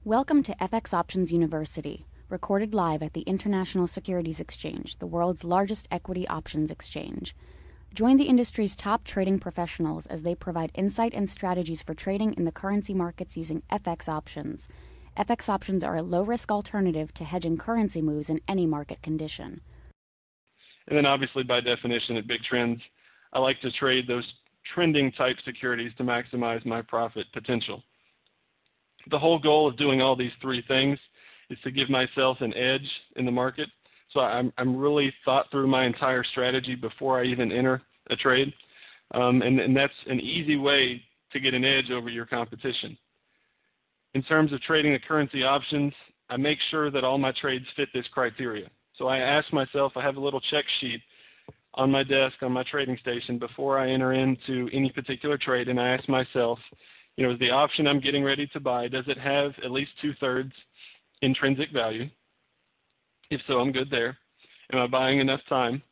Welcome to FX Options University, recorded live at the International Securities Exchange, the world's largest equity options exchange. Join the industry's top trading professionals as they provide insight and strategies for trading in the currency markets using FX options. FX options are a low-risk alternative to hedging currency moves in any market condition. And then obviously by definition at BigTrends, I like to trade those trending type securities to maximize my profit potential. The whole goal of doing all these three things is to give myself an edge in the market. So I'm really thought through my entire strategy before I even enter a trade. And that's an easy way to get an edge over your competition. In terms of trading the currency options, I make sure that all my trades fit this criteria. So I ask myself, I have a little check sheet on my desk, on my trading station before I enter into any particular trade, and I ask myself, is the option I'm getting ready to buy, does it have at least 2/3 intrinsic value? If so, I'm good there. Am I buying enough time?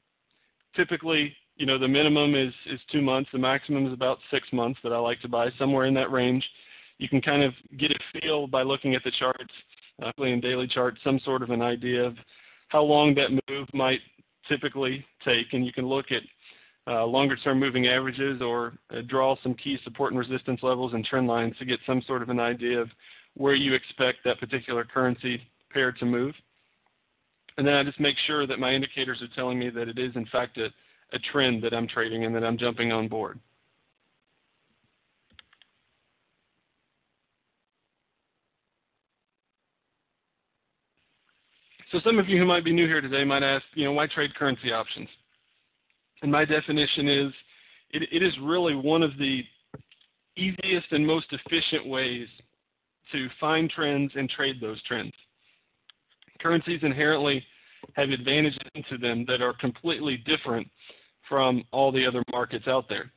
Typically, the minimum is 2 months. The maximum is about 6 months that I like to buy, somewhere in that range. You can kind of get a feel by looking at the charts, and daily charts, some sort of an idea of how long that move might typically take, and you can look at longer-term moving averages or draw some key support and resistance levels and trend lines to get some sort of an idea of where you expect that particular currency pair to move. And then I just make sure that my indicators are telling me that it is, in fact, a trend that I'm trading and that I'm jumping on board. So some of you who might be new here today might ask, why trade currency options? And my definition is, it is really one of the easiest and most efficient ways to find trends and trade those trends. Currencies inherently have advantages to them that are completely different from all the other markets out there.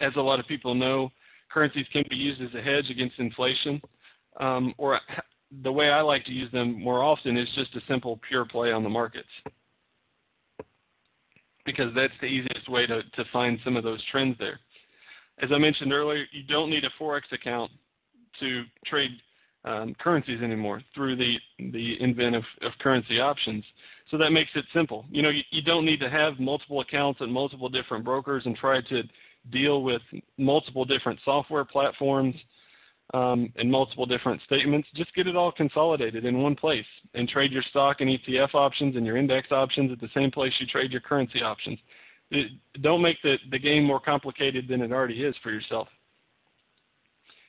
As a lot of people know, currencies can be used as a hedge against inflation, or the way I like to use them more often is just a simple pure play on the markets, because that's the easiest way to find some of those trends there. As I mentioned earlier, you don't need a Forex account to trade currencies anymore through the invent of currency options. So that makes it simple. You don't need to have multiple accounts at multiple different brokers and try to deal with multiple different software platforms and multiple different statements. Just get it all consolidated in one place and trade your stock and ETF options and your index options at the same place you trade your currency options. Don't make the game more complicated than it already is for yourself.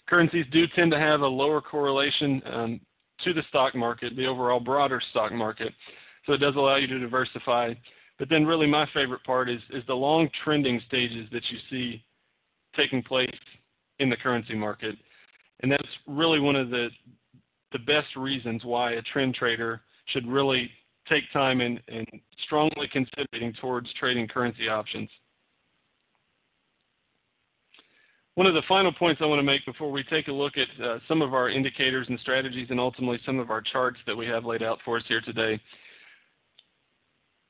Currencies do tend to have a lower correlation to the stock market, the overall broader stock market, so it does allow you to diversify. But then really my favorite part is the long trending stages that you see taking place in the currency market. And that's really one of the best reasons why a trend trader should really take time and strongly considering towards trading currency options. One of the final points I want to make before we take a look at some of our indicators and strategies and ultimately some of our charts that we have laid out for us here today.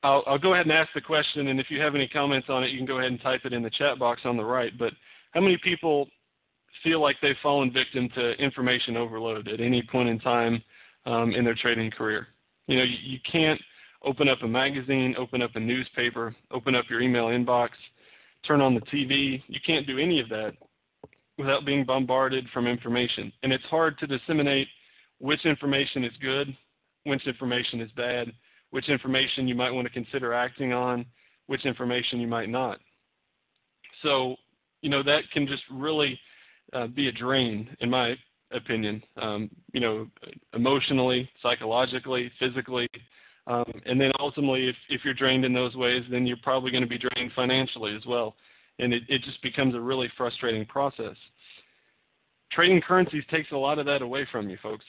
I'll go ahead and ask the question, and if you have any comments on it, you can go ahead and type it in the chat box on the right. But how many people feel like they've fallen victim to information overload at any point in time in their trading career? You can't open up a magazine, open up a newspaper, open up your email inbox, turn on the TV. You can't do any of that without being bombarded from information. And it's hard to disseminate which information is good, which information is bad, which information you might want to consider acting on, which information you might not. So, that can just really be a drain, in my opinion, emotionally, psychologically, physically, and then ultimately, if you're drained in those ways, then you're probably going to be drained financially as well, and it just becomes a really frustrating process. Trading currencies takes a lot of that away from you, folks,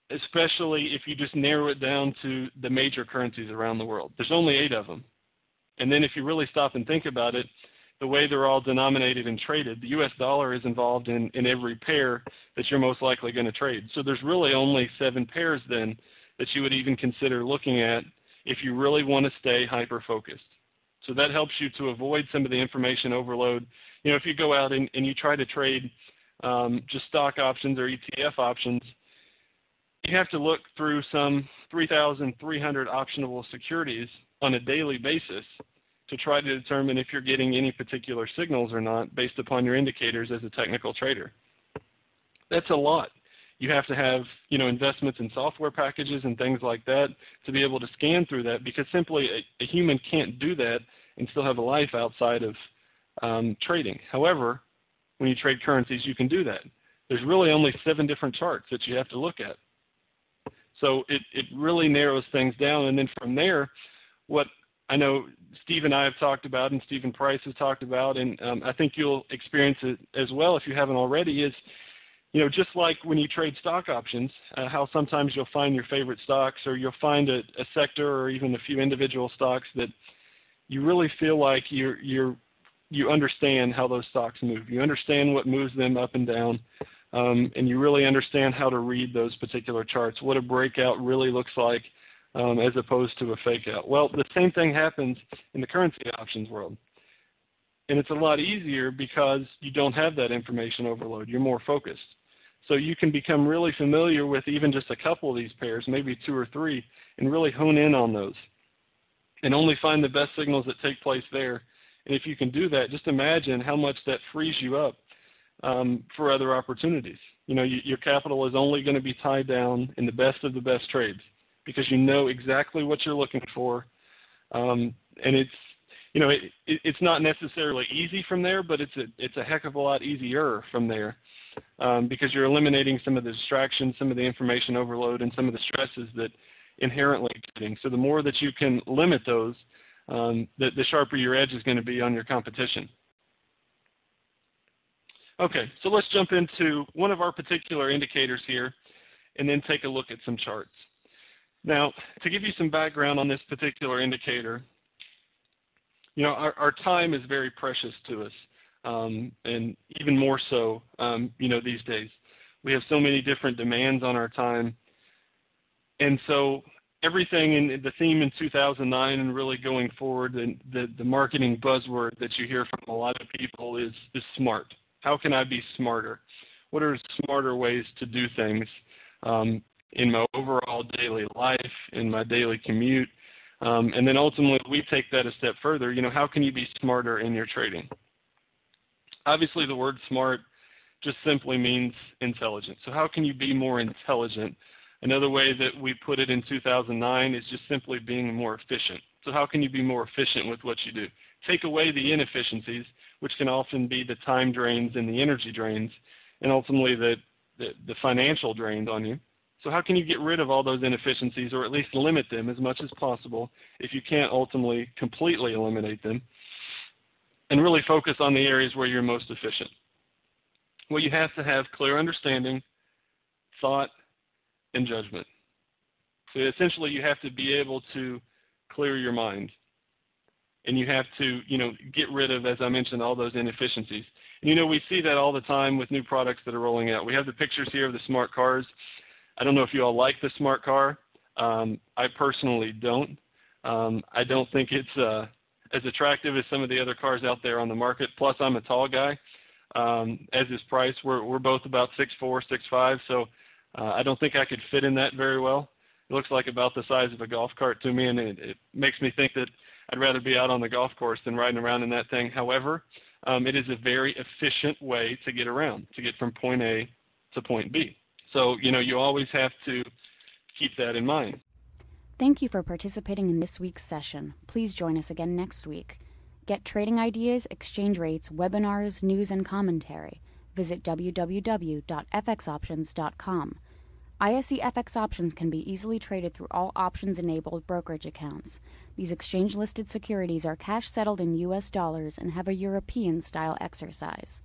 especially if you just narrow it down to the major currencies around the world. There's only 8 of them, and then if you really stop and think about it, the way they're all denominated and traded, the US dollar is involved in every pair that you're most likely going to trade. So there's really only 7 pairs then that you would even consider looking at if you really want to stay hyper-focused. So that helps you to avoid some of the information overload. If you go out and you try to trade just stock options or ETF options, you have to look through some 3,300 optionable securities on a daily basis to try to determine if you're getting any particular signals or not based upon your indicators as a technical trader. That's a lot. You have to have, investments in software packages and things like that to be able to scan through that, because simply a human can't do that and still have a life outside of trading. However, when you trade currencies, you can do that. There's really only 7 different charts that you have to look at. So it really narrows things down. And then from there, what I know Steve and I have talked about and Stephen Price has talked about, and I think you'll experience it as well if you haven't already, is, just like when you trade stock options, how sometimes you'll find your favorite stocks, or you'll find a sector or even a few individual stocks that you really feel like you understand how those stocks move. You understand what moves them up and down. And you really understand how to read those particular charts, what a breakout really looks like as opposed to a fake out. Well, the same thing happens in the currency options world. And it's a lot easier because you don't have that information overload. You're more focused. So you can become really familiar with even just a couple of these pairs, maybe 2 or 3, and really hone in on those and only find the best signals that take place there. And if you can do that, just imagine how much that frees you up for other opportunities. Your capital is only going to be tied down in the best of the best trades because you know exactly what you're looking for. And it's not necessarily easy from there, but it's a heck of a lot easier from there because you're eliminating some of the distractions, some of the information overload, and some of the stresses that inherently getting. So the more that you can limit those, the sharper your edge is going to be on your competition. Okay, so let's jump into one of our particular indicators here and then take a look at some charts. Now, to give you some background on this particular indicator, our time is very precious to us, and even more so, these days. We have so many different demands on our time, and so everything in the theme in 2009 and really going forward, and the marketing buzzword that you hear from a lot of people is smart. How can I be smarter? What are smarter ways to do things in my overall daily life, in my daily commute? And then ultimately, we take that a step further. How can you be smarter in your trading? Obviously, the word smart just simply means intelligent. So how can you be more intelligent? Another way that we put it in 2009 is just simply being more efficient. So how can you be more efficient with what you do? Take away the inefficiencies, which can often be the time drains and the energy drains, and ultimately the financial drains on you. So how can you get rid of all those inefficiencies, or at least limit them as much as possible if you can't ultimately completely eliminate them, and really focus on the areas where you're most efficient? Well, you have to have clear understanding, thought, and judgment. So essentially, you have to be able to clear your mind. And you have to, get rid of, as I mentioned, all those inefficiencies. And, we see that all the time with new products that are rolling out. We have the pictures here of the smart cars. I don't know if you all like the smart car. I personally don't. I don't think it's as attractive as some of the other cars out there on the market. Plus, I'm a tall guy, as is Price. We're both about 6'4", 6'5", so I don't think I could fit in that very well. It looks like about the size of a golf cart to me, and it makes me think that I'd rather be out on the golf course than riding around in that thing. However, it is a very efficient way to get around, to get from point A to point B. So, you always have to keep that in mind. Thank you for participating in this week's session. Please join us again next week. Get trading ideas, exchange rates, webinars, news, and commentary. Visit www.fxoptions.com. ISE FX options can be easily traded through all options-enabled brokerage accounts. These exchange-listed securities are cash-settled in U.S. dollars and have a European-style exercise.